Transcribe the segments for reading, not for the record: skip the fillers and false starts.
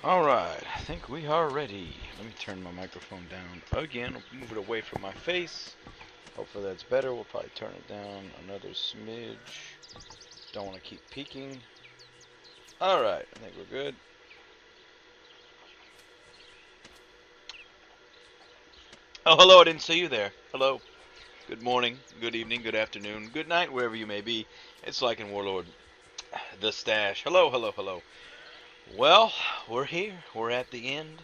Alright, I think we are ready. Let me turn my microphone down again. I'll move it away from my face. Hopefully that's better. We'll probably turn it down another smidge. Don't want to keep peeking. Alright, I think we're good. Oh, hello, I didn't see you there. Hello. Good morning, good evening, good afternoon, good night, wherever you may be. It's Lycan Warlord, the Stash. Hello, hello, hello. Well, we're here. We're at the end.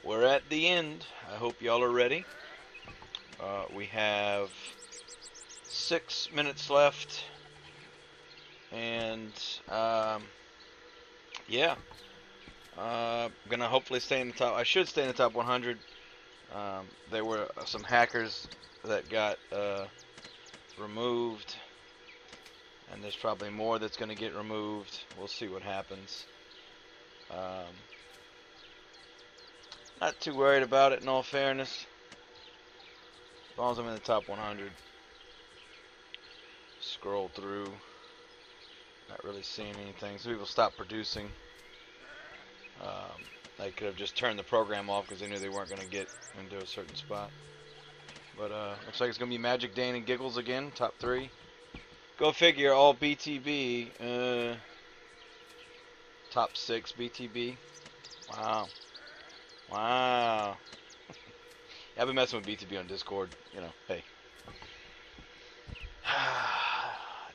We're at the end. I hope y'all are ready. We have 6 minutes left. And, yeah. Gonna hopefully stay in the top. I should stay in the top 100. There were some hackers that got removed. And there's probably more that's going to get removed. We'll see what happens. Not too worried about it, in all fairness. As long as I'm in the top 100. Scroll through. Not really seeing anything. Some people stopped producing. They could have just turned the program off because they knew they weren't going to get into a certain spot. But looks like it's going to be Magic Dane and Giggles again, top 3. Go figure, all BTB. Top 6 BTB. Wow. Wow. Yeah, I've been messing with BTB on Discord. You know, hey.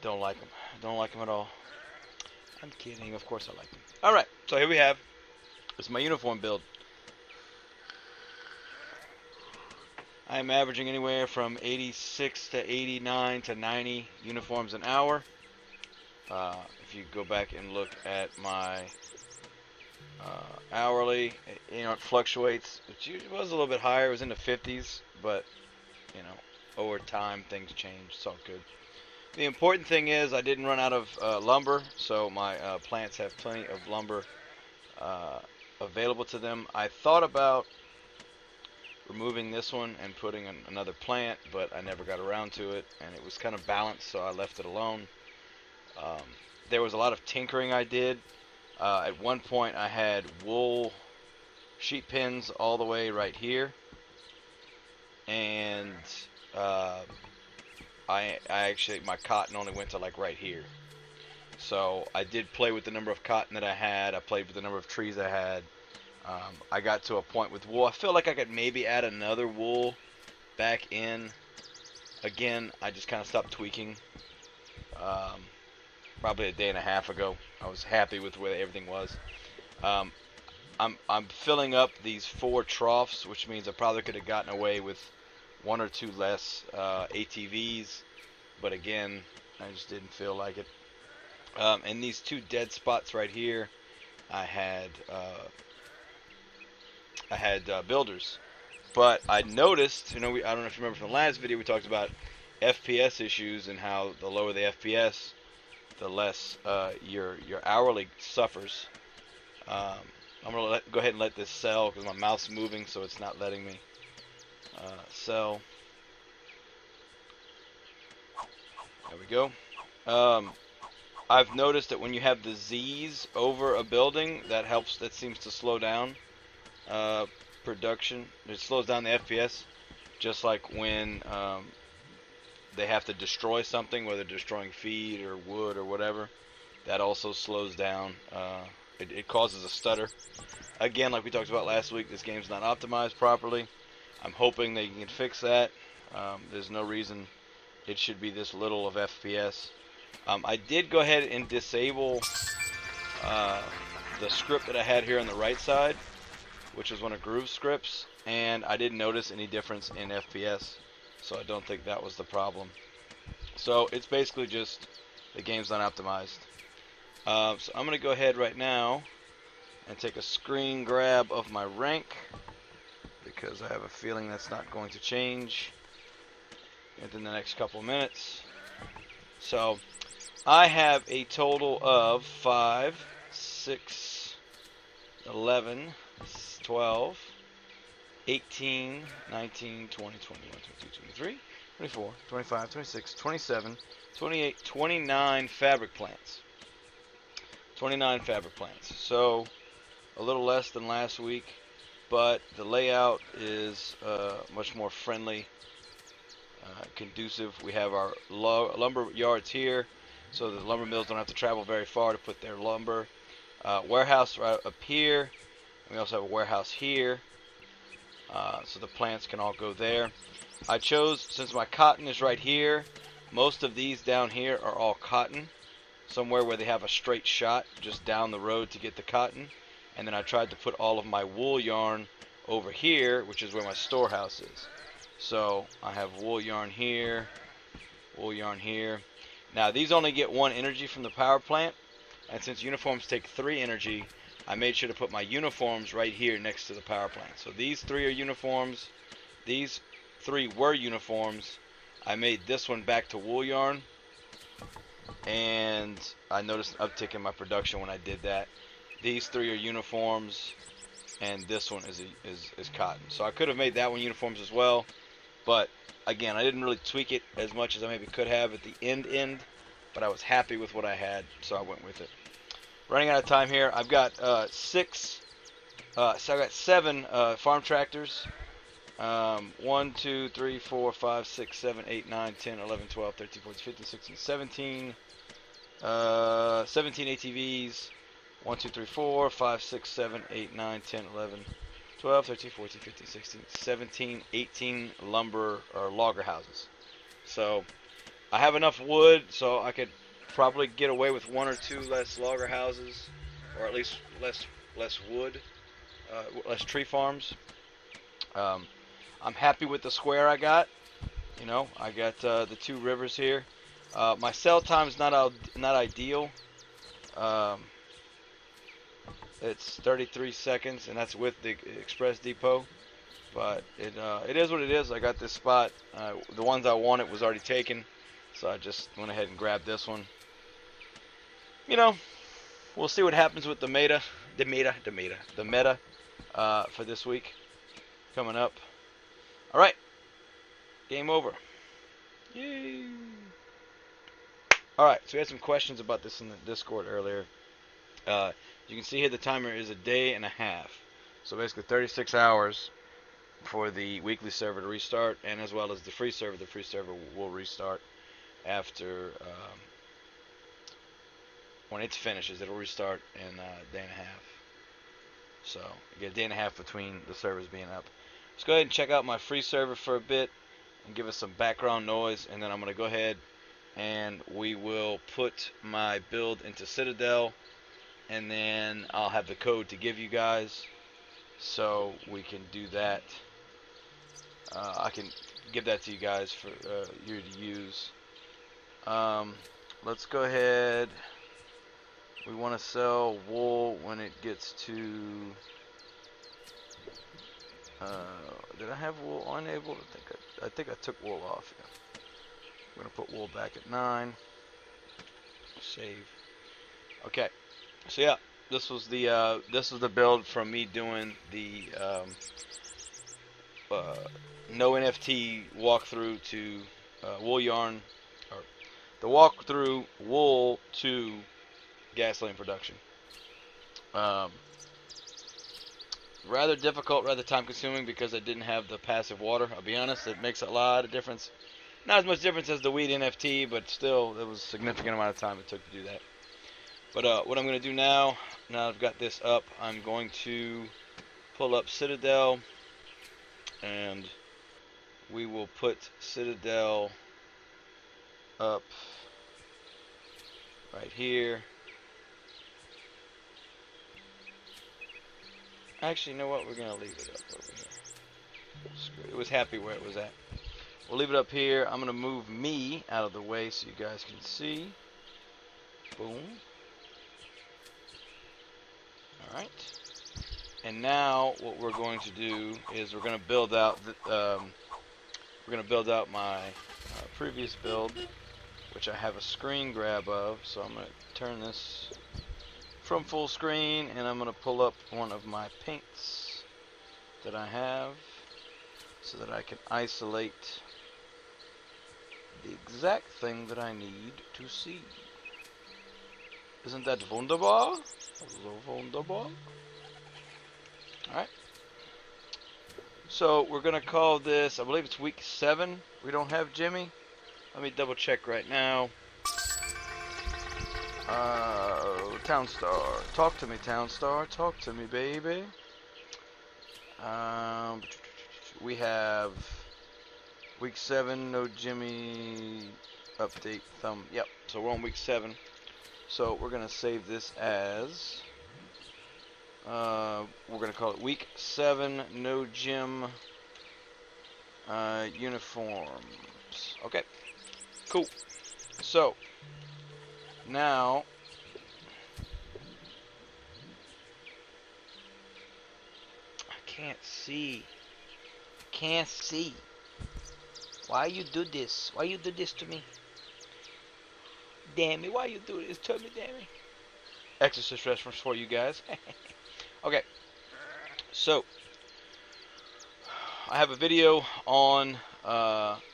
Don't like them. Don't like them at all. I'm kidding. Of course I like them. Alright, so here we have. This is my uniform build. I am averaging anywhere from 86 to 89 to 90 uniforms an hour. If you go back and look at my hourly, it fluctuates. It was a little bit higher. It was in the 50s, but over time things change. It's all good. The important thing is I didn't run out of lumber, so my plants have plenty of lumber available to them. I thought about removing this one and putting another plant, but I never got around to it, and it was kind of balanced, so I left it alone. There was a lot of tinkering I did. At one point I had wool sheep pins all the way right here, and I actually, my cotton only went to like right here. So I did play with the number of cotton that I had. I played with the number of trees I had. I got to a point with wool. I feel like I could maybe add another wool back in. Again, I just kind of stopped tweaking. Probably a day and a half ago. I was happy with where everything was. I'm filling up these 4 troughs, which means I probably could have gotten away with 1 or 2 less ATVs, but again, I just didn't feel like it. And these 2 dead spots right here, I had builders, but I noticed, I don't know if you remember from the last video, we talked about FPS issues and how the lower the FPS, the less your hourly suffers. I'm gonna go ahead and let this sell because my mouth's moving, so it's not letting me sell. There we go. I've noticed that when you have the Z's over a building, that helps. That seems to slow down production. It slows down the FPS, just like when they have to destroy something, whether destroying feed or wood or whatever. That also slows down. It causes a stutter. Again, like we talked about last week, this game's not optimized properly. I'm hoping they can fix that. There's no reason it should be this little of FPS. I did go ahead and disable the script that I had here on the right side, which was one of Groove's scripts, and I didn't notice any difference in FPS, so I don't think that was the problem. So it's basically just the game's not optimized. So I'm going to go ahead right now and take a screen grab of my rank, because I have a feeling that's not going to change within the next couple of minutes. So I have a total of 5, 6, 11, 12, 18, 19, 20, 21, 22, 23, 24, 25, 26, 27, 28, 29 fabric plants. 29 fabric plants. So a little less than last week, but the layout is much more friendly, conducive. We have our lumber yards here, so the lumber mills don't have to travel very far to put their lumber. Warehouse right up here. We also have a warehouse here, so the plants can all go there. I chose, since my cotton is right here, most of these down here are all cotton, somewhere where they have a straight shot just down the road to get the cotton. And then I tried to put all of my wool yarn over here, which is where my storehouse is. So I have wool yarn here, wool yarn here. Now these only get 1 energy from the power plant, and since uniforms take 3 energy, I made sure to put my uniforms right here next to the power plant. So these 3 are uniforms, these 3 were uniforms. I made this one back to wool yarn, and I noticed an uptick in my production when I did that. These 3 are uniforms, and this one is cotton. So I could have made that one uniforms as well, but again, I didn't really tweak it as much as I maybe could have at the end, but I was happy with what I had, so I went with it. Running out of time here. I've got so I've got 7 farm tractors. 1, 2, 3, 4, 5, 6, 7, 8, 9, 10, 11, 12, 13, 14, 15, 16, 17. 17 ATVs. 1, 2, 3, 4, 5, 6, 7, 8, 9, 10, 11, 12, 13, 14, 15, 16, 17, 18 lumber or logger houses. So I have enough wood, so I could probably get away with 1 or 2 less logger houses, or at least less wood, less tree farms. I'm happy with the square I got. You know, I got the 2 rivers here. My cell time's not ideal. It's 33 seconds, and that's with the express depot. But it is what it is. I got this spot. The ones I wanted was already taken, so I just went ahead and grabbed this one. You know, we'll see what happens with the meta for this week coming up. All right, game over. Yay! All right, so we had some questions about this in the Discord earlier. You can see here the timer is a day and a half, so basically 36 hours for the weekly server to restart, and as well as the free server. The free server will restart after when it finishes. It'll restart in a day and a half. So you get a day and a half between the servers being up. Let's go ahead and check out my free server for a bit and give us some background noise, and then I'm going to go ahead and we will put my build into Citadel, and then I'll have the code to give you guys so we can do that. I can give that to you guys for you to use. Let's go ahead. We want to sell wool when it gets to did I have wool enabled? I think I took wool off. Yeah. I'm gonna put wool back at 9. Save. Okay. So yeah, this was the build from me doing the no NFT walkthrough to wool yarn, or the walkthrough wool to gasoline production. Rather difficult, rather time consuming because I didn't have the passive water. I'll be honest, it makes a lot of difference. Not as much difference as the wheat NFT, but still, it was a significant amount of time it took to do that. But what I'm going to do now I've got this up, I'm going to pull up Citadel, and we will put Citadel up right here. Actually, you know what? We're going to leave it up over here. It was happy where it was at. We'll leave it up here. I'm going to move me out of the way so you guys can see. Boom. Alright. And now what we're going to do is we're going to build out my previous build, which I have a screen grab of. So I'm going to turn this from full screen, and I'm going to pull up one of my paints that I have so that I can isolate the exact thing that I need to see. Isn't that wunderbar? So wunderbar. Alright. So we're going to call this, I believe it's week 7. We don't have Jimmy. Let me double check right now. TOWNSTAR. Talk to me, TOWNSTAR. Talk to me, baby. We have week 7, no Jimmy update thumb. Yep, so we're on week 7. So we're going to save this as, we're going to call it week 7, no Jim uniforms. Okay, cool. So now I can't see. Can't see. Why you do this? Why you do this to me? Damn it, why you do this to me, damn it? Exorcist reference for you guys. Okay, so I have a video on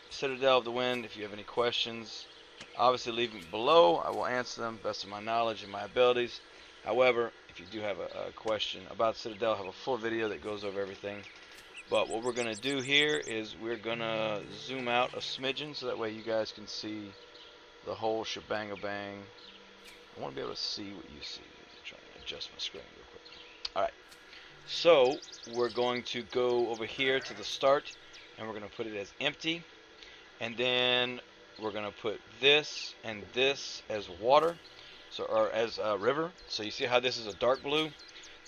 Citadel of the Wind. If you have any questions, obviously leave them below. I will answer them best of my knowledge and my abilities. However, if you do have a question about Citadel, I have a full video that goes over everything. But what we're going to do here is we're going to zoom out a smidgen so that way you guys can see the whole shebang-a-bang. I want to be able to see what you see. I'm trying to adjust my screen real quick. Alright, so we're going to go over here to the start and we're going to put it as empty. And then we're going to put this and this as water, so or as a river. So you see how this is a dark blue?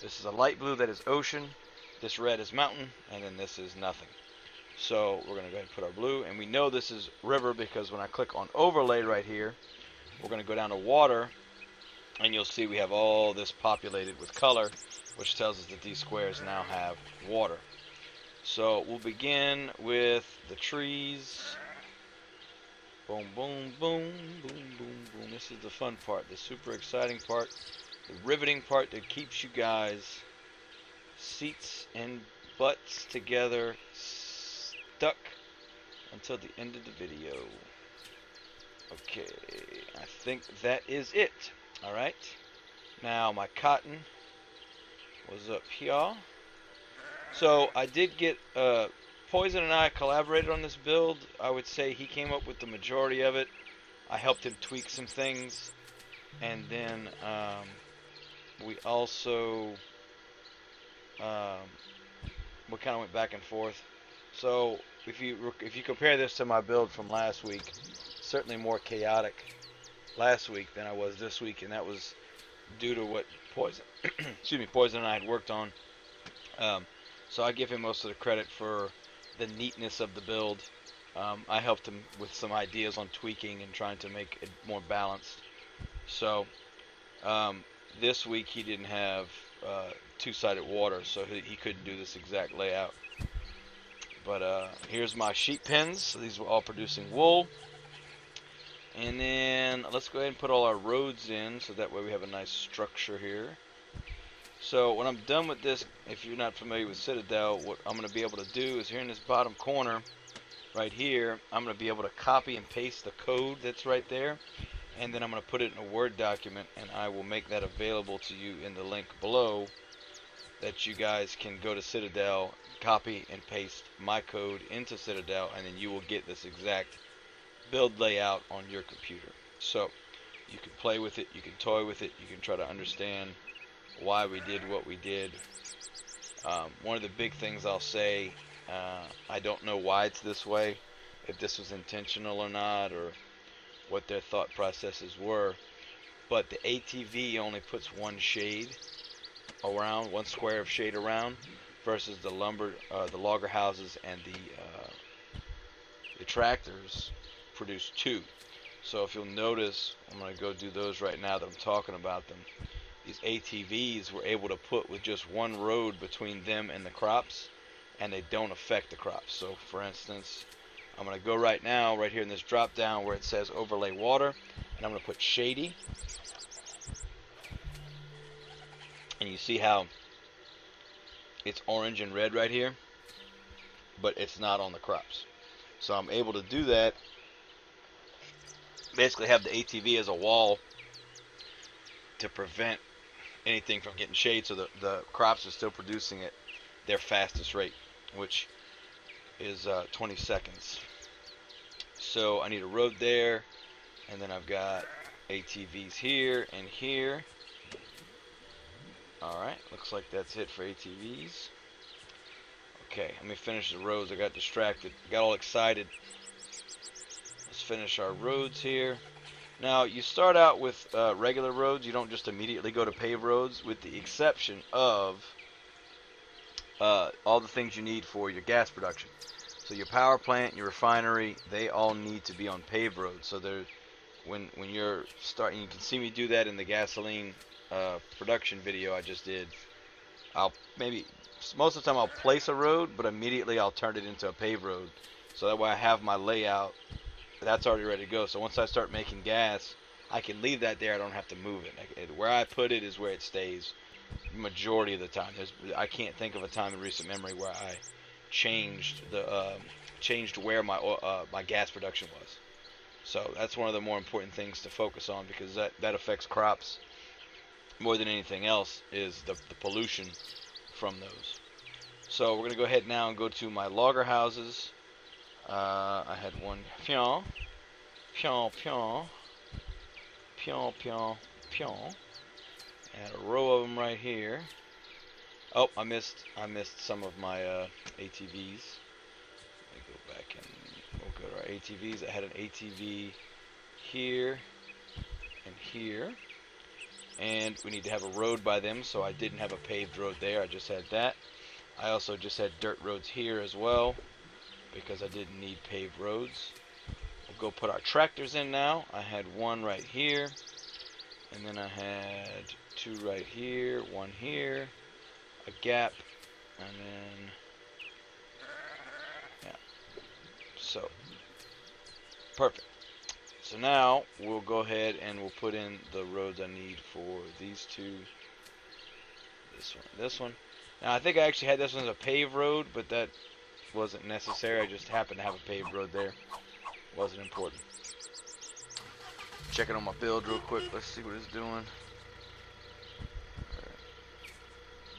This is a light blue that is ocean. This red is mountain, and then this is nothing. So we're going to go ahead and put our blue, and we know this is river because when I click on overlay right here, we're going to go down to water, and you'll see we have all this populated with color, which tells us that these squares now have water. So we'll begin with the trees. Boom, boom, boom, boom, boom, boom. This is the fun part, the super exciting part, the riveting part that keeps you guys seats and butts together, stuck until the end of the video. Okay, I think that is it. Alright, now my cotton was up here. So I did get, Poison and I collaborated on this build. I would say he came up with the majority of it. I helped him tweak some things. And then we also we kind of went back and forth. So if you compare this to my build from last week, certainly more chaotic last week than I was this week, and that was due to what Poison, excuse me, Poison and I had worked on. So I give him most of the credit for the neatness of the build. I helped him with some ideas on tweaking and trying to make it more balanced. So this week he didn't have two-sided water, so he couldn't do this exact layout. But here's my sheep pens. So these were all producing wool. And then let's go ahead and put all our roads in so that way we have a nice structure here. So when I'm done with this, if you're not familiar with Citadel, what I'm going to be able to do is here in this bottom corner right here, I'm going to be able to copy and paste the code that's right there, and then I'm going to put it in a Word document, and I will make that available to you in the link below, that you guys can go to Citadel, copy and paste my code into Citadel, and then you will get this exact build layout on your computer. So you can play with it, you can toy with it, you can try to understand why we did what we did. One of the big things I'll say, I don't know why it's this way, if this was intentional or not, or what their thought processes were, but the ATV only puts one shade around, one square of shade around, versus the logger houses and the tractors produce two. So if you'll notice, I'm going to go do those right now that I'm talking about them. These ATVs were able to put with just one road between them and the crops, and they don't affect the crops. So for instance, I'm going to go right now, right here in this drop down where it says overlay water, and I'm going to put shady. And you see how it's orange and red right here, but it's not on the crops. So I'm able to do that, basically have the ATV as a wall to prevent anything from getting shade, so the crops are still producing it their fastest rate, which is 20 seconds. So I need a road there, and then I've got ATVs here and here. Alright, looks like that's it for ATVs. Okay, let me finish the roads. I got distracted, got all excited. Let's finish our roads here. Now, you start out with regular roads. You don't just immediately go to paved roads, with the exception of all the things you need for your gas production. So your power plant, your refinery, they all need to be on paved roads. So when you're starting, you can see me do that in the gasoline production video I just did. Most of the time I'll place a road, but immediately I'll turn it into a paved road. So that way I have my layout that's already ready to go. So once I start making gas, I can leave that there. I don't have to move it. Where I put it is where it stays majority of the time. I can't think of a time in recent memory where I changed where my gas production was. So that's one of the more important things to focus on, because that affects crops more than anything else, is the pollution from those. So we're going to go ahead now and go to my logger houses. I had one pion, pion, pion, pion, pion, pion. I had a row of them right here. Oh, I missed some of my ATVs. Let me go back and we'll go to our ATVs. I had an ATV here and here. And we need to have a road by them, so I didn't have a paved road there. I just had that. I also just had dirt roads here as well, because I didn't need paved roads. We'll go put our tractors in now. I had one right here, and then I had two right here, one here, a gap, and then, yeah, so, perfect. So now, we'll go ahead and we'll put in the roads I need for these two, this one. Now, I think I actually had this one as a paved road, but that wasn't necessary. I just happened to have a paved road there. Wasn't important. Checking on my build real quick. Let's see what it's doing.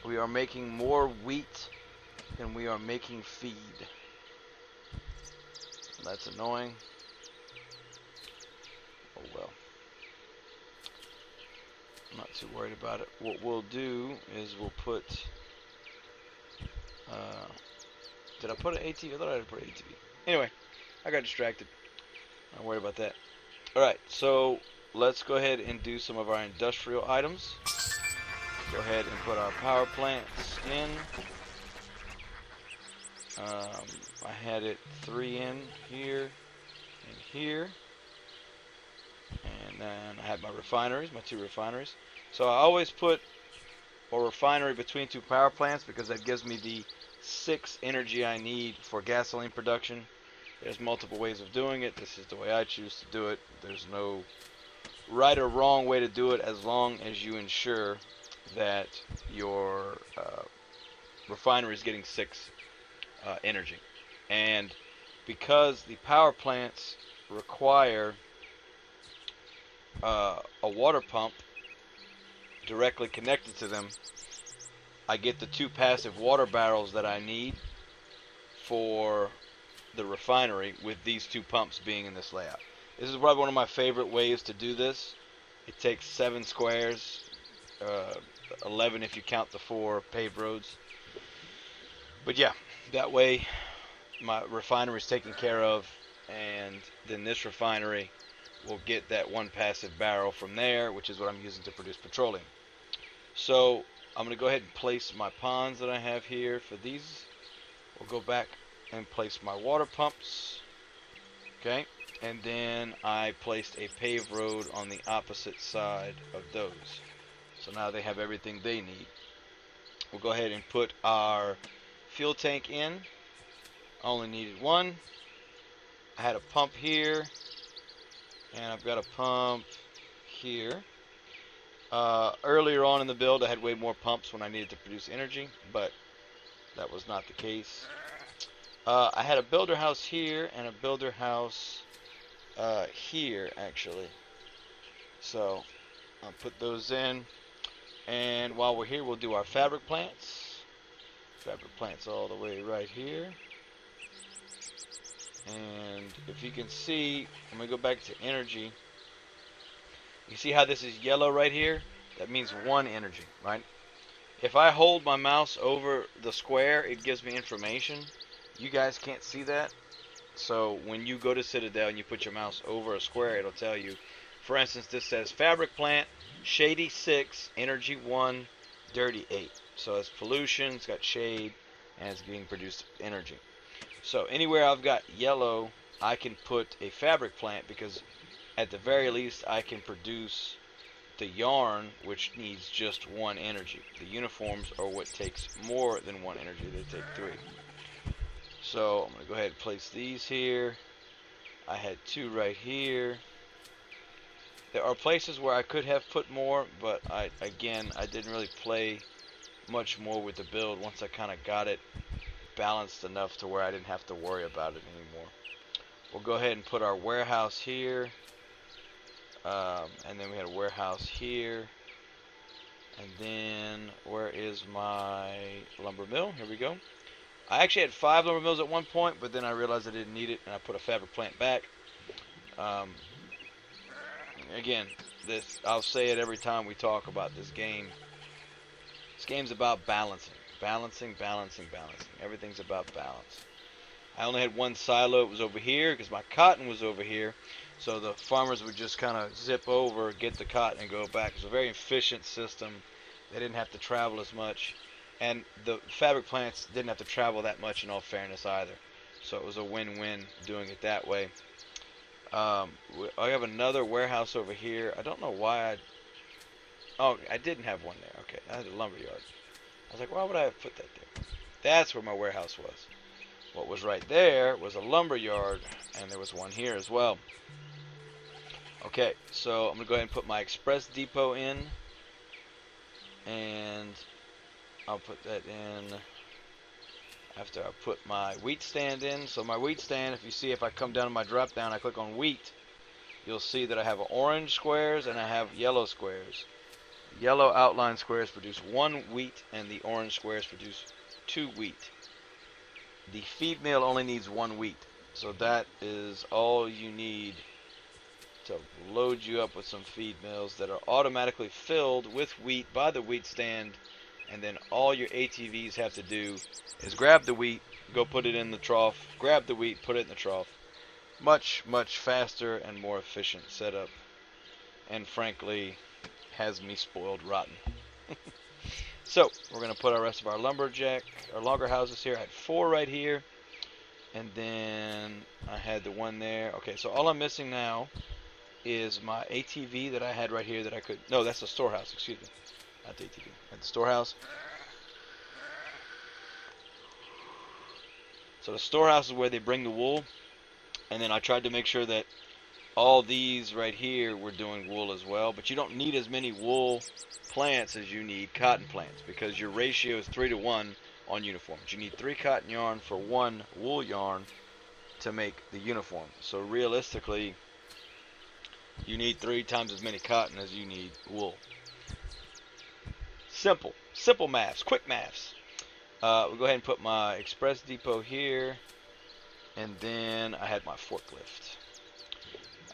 We are making more wheat than we are making feed. That's annoying. Oh well. I'm not too worried about it. What we'll do is we'll put... did I put an ATV? I thought I had put an ATV. Anyway, I got distracted. Don't worry about that. Alright, so let's go ahead and do some of our industrial items. Go ahead and put our power plants in. I had it 3 in here and here. And then I had my refineries, my 2 refineries. So I always put a refinery between 2 power plants, because that gives me the 6 energy I need for gasoline production. There's multiple ways of doing it. This is the way I choose to do it. There's no right or wrong way to do it, as long as you ensure that your refinery is getting 6 energy. And because the power plants require a water pump directly connected to them, I get the 2 passive water barrels that I need for the refinery, with these 2 pumps being in this layout. This is probably one of my favorite ways to do this. It takes 7 squares, 11 if you count the 4 paved roads. But yeah, that way my refinery is taken care of, and then this refinery will get that 1 passive barrel from there, which is what I'm using to produce petroleum. So I'm going to go ahead and place my ponds that I have here for these. We'll go back and place my water pumps. Okay, and then I placed a paved road on the opposite side of those. So now they have everything they need. We'll go ahead and put our fuel tank in. I only needed 1. I had a pump here, and I've got a pump here. Earlier on in the build, I had way more pumps when I needed to produce energy, but that was not the case. I had a builder house here and a builder house here, actually. So I'll put those in, and while we're here, we'll do our fabric plants. Fabric plants all the way right here. And if you can see, I'm going to go back to energy. You see how this is yellow right here? That means 1 energy, right? If I hold my mouse over the square, it gives me information. You guys can't see that. So when you go to Citadel and you put your mouse over a square, it'll tell you. For instance, this says fabric plant, shady 6, energy 1, dirty 8. So it's pollution, it's got shade, and it's being produced energy. So anywhere I've got yellow, I can put a fabric plant, because at the very least I can produce the yarn, which needs just 1 energy. The uniforms are what takes more than 1 energy. They take 3. So I'm going to go ahead and place these here. I had 2 right here. There are places where I could have put more, but I didn't really play much more with the build once I kind of got it balanced enough to where I didn't have to worry about it anymore. We'll go ahead and put our warehouse here. And then we had a warehouse here. And then, where is my lumber mill? Here we go. I actually had 5 lumber mills at one point, but then I realized I didn't need it, and I put a fabric plant back. Again, I'll say it every time we talk about this game. This game's about balancing. Balancing. Everything's about balance. I only had 1 silo. It was over here because my cotton was over here. So the farmers would just kind of zip over, get the cotton, and go back. It was a very efficient system. They didn't have to travel as much. And the fabric plants didn't have to travel that much, in all fairness, either. So it was a win-win doing it that way. I have another warehouse over here. I don't know why I didn't have one there. Okay, I had a lumber yard. I was like, why would I have put that there? That's where my warehouse was. What was right there was a lumber yard, and there was one here as well. Okay, so I'm going to go ahead and put my express depot in. And I'll put that in after I put my wheat stand in. So my wheat stand, if you see, if I come down to my drop down, I click on wheat, you'll see that I have orange squares and I have yellow squares. Yellow outline squares produce 1 wheat, and the orange squares produce 2 wheat. The feed mill only needs 1 wheat, so that is all you need to load you up with some feed mills that are automatically filled with wheat by the wheat stand. And then all your ATVs have to do is grab the wheat, go put it in the trough, grab the wheat, put it in the trough. Much, much faster and more efficient setup. And frankly, has me spoiled rotten. So, we're going to put our rest of our longer houses here. I had 4 right here. And then I had the 1 there. Okay, so all I'm missing now is my ATV that I had right here that I could... No, that's the storehouse, excuse me. Not the ATV. At the storehouse. So the storehouse is where they bring the wool. And then I tried to make sure that all these right here were doing wool as well. But you don't need as many wool plants as you need cotton plants, because your ratio is 3 to 1 on uniforms. You need 3 cotton yarn for 1 wool yarn to make the uniform. So realistically, you need 3 times as many cotton as you need wool. Simple maths, quick maths. We'll go ahead and put my express depot here, and then I had my forklift.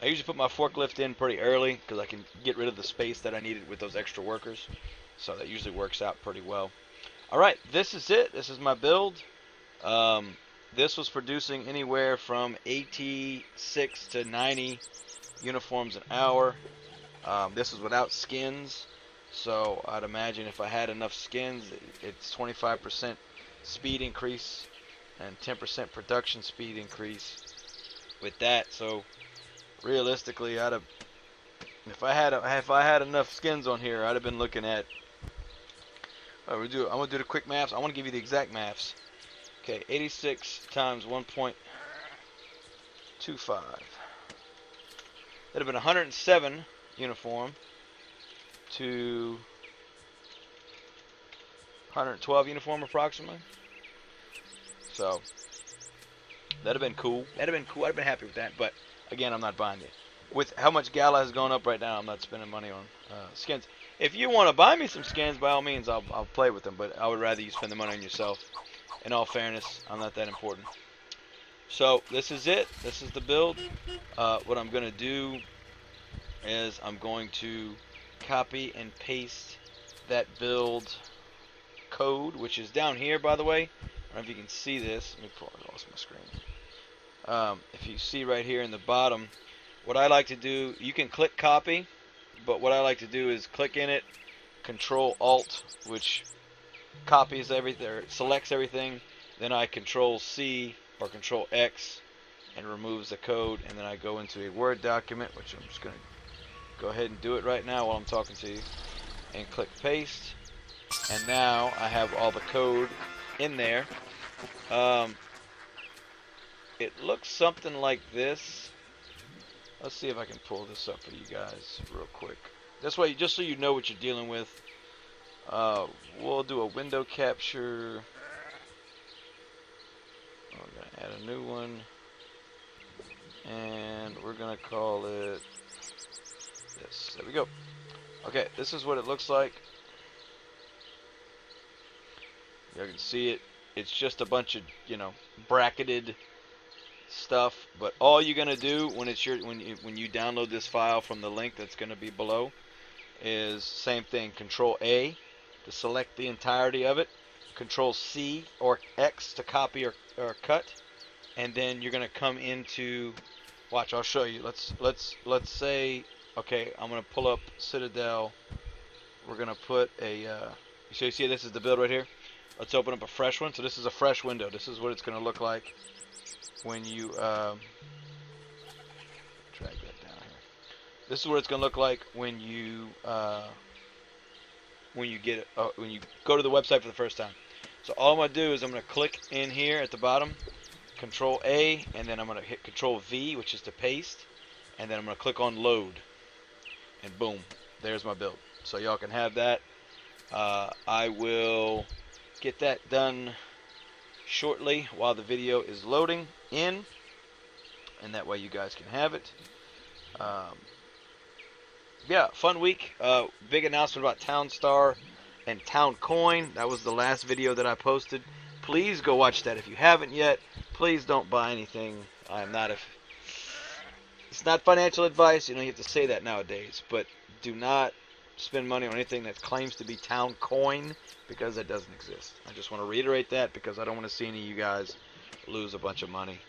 I usually put my forklift in pretty early because I can get rid of the space that I needed with those extra workers. So that usually works out pretty well. Alright, this is it. This is my build. This was producing anywhere from 86 to 90 uniforms an hour. This was without skins. So I'd imagine if I had enough skins, it's 25% speed increase and 10% production speed increase with that. So realistically, if I had enough skins on here, I'd have been looking at. I'm gonna do the quick maths. I want to give you the exact maths. Okay, 86 times 1.25. That'd have been 107 uniform to 112 uniform approximately. So that'd have been cool. I'd have been happy with that. But again, I'm not buying it. With how much Gala has gone up right now, I'm not spending money on skins. If you want to buy me some skins, by all means, I'll play with them. But I would rather you spend the money on yourself. In all fairness, I'm not that important. So this is it. This is the build. What I'm going to do is I'm going to copy and paste that build code, which is down here, by the way. I don't know if you can see this. Let me pull it off my screen. If you see right here in the bottom, what I like to do, you can click copy, but what I like to do is click in it, Control Alt, which copies everything, or selects everything. Then I Control C or Control X and removes the code, and then I go into a Word document, which I'm just going to go ahead and do it right now while I'm talking to you, and click paste. And now I have all the code in there. It looks something like this. Let's see if I can pull this up for you guys real quick. This way, just so you know what you're dealing with. We'll do a window capture. We're going to add a new one. And we're going to call it this. There we go. Okay, this is what it looks like. You can see it. It's just a bunch of, bracketed stuff. But all you're gonna do when you download this file from the link that's gonna be below is same thing. Control A to select the entirety of it. Control C or X to copy or cut. And then you're gonna come into. Watch, I'll show you. Let's say, okay, I'm gonna pull up Citadel. We're gonna put a. So you see, this is the build right here. Let's open up a fresh one. So this is a fresh window. This is what it's going to look like when you drag that down here. This is what it's going to look like when you get when you go to the website for the first time. So all I'm going to do is I'm going to click in here at the bottom, Control A, and then I'm going to hit Control V, which is to paste, and then I'm going to click on load, and boom, there's my build. So y'all can have that. I will get that done shortly while the video is loading in, and that way you guys can have it. Yeah, fun week. Big announcement about TOWNSTAR and TownCoin. That was the last video that I posted. Please go watch that if you haven't yet. Please don't buy anything. It's not financial advice. You have to say that nowadays, but do not spend money on anything that claims to be TownCoin, because it doesn't exist. I just want to reiterate that because I don't want to see any of you guys lose a bunch of money.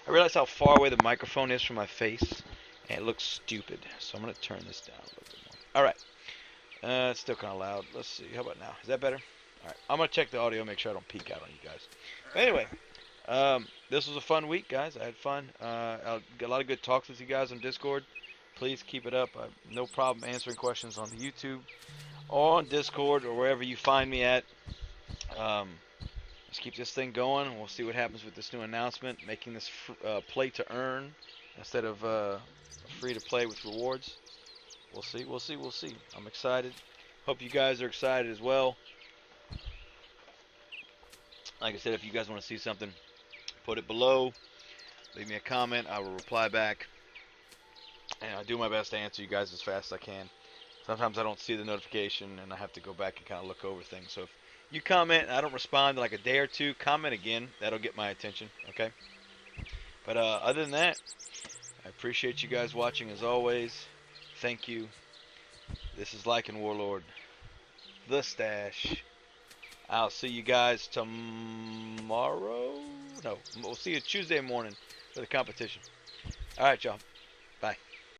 I realize how far away the microphone is from my face, and it looks stupid. So I'm going to turn this down a little bit more. Alright. It's still kind of loud. Let's see. How about now? Is that better? Alright. I'm going to check the audio, make sure I don't peek out on you guys. But anyway, this was a fun week, guys. I had fun. I got a lot of good talks with you guys on Discord. Please keep it up. I have no problem answering questions on the YouTube or on Discord or wherever you find me at. Let's keep this thing going. We'll see what happens with this new announcement, making this play to earn instead of free to play with rewards. We'll see. We'll see. We'll see. I'm excited. Hope you guys are excited as well. Like I said, if you guys want to see something, put it below. Leave me a comment. I will reply back. And I do my best to answer you guys as fast as I can. Sometimes I don't see the notification and I have to go back and kind of look over things. So if you comment and I don't respond in like a day or two, comment again. That'll get my attention, okay? But other than that, I appreciate you guys watching as always. Thank you. This is Lycan Warlord, The Stash. I'll see you guys tomorrow. No, we'll see you Tuesday morning for the competition. All right, y'all.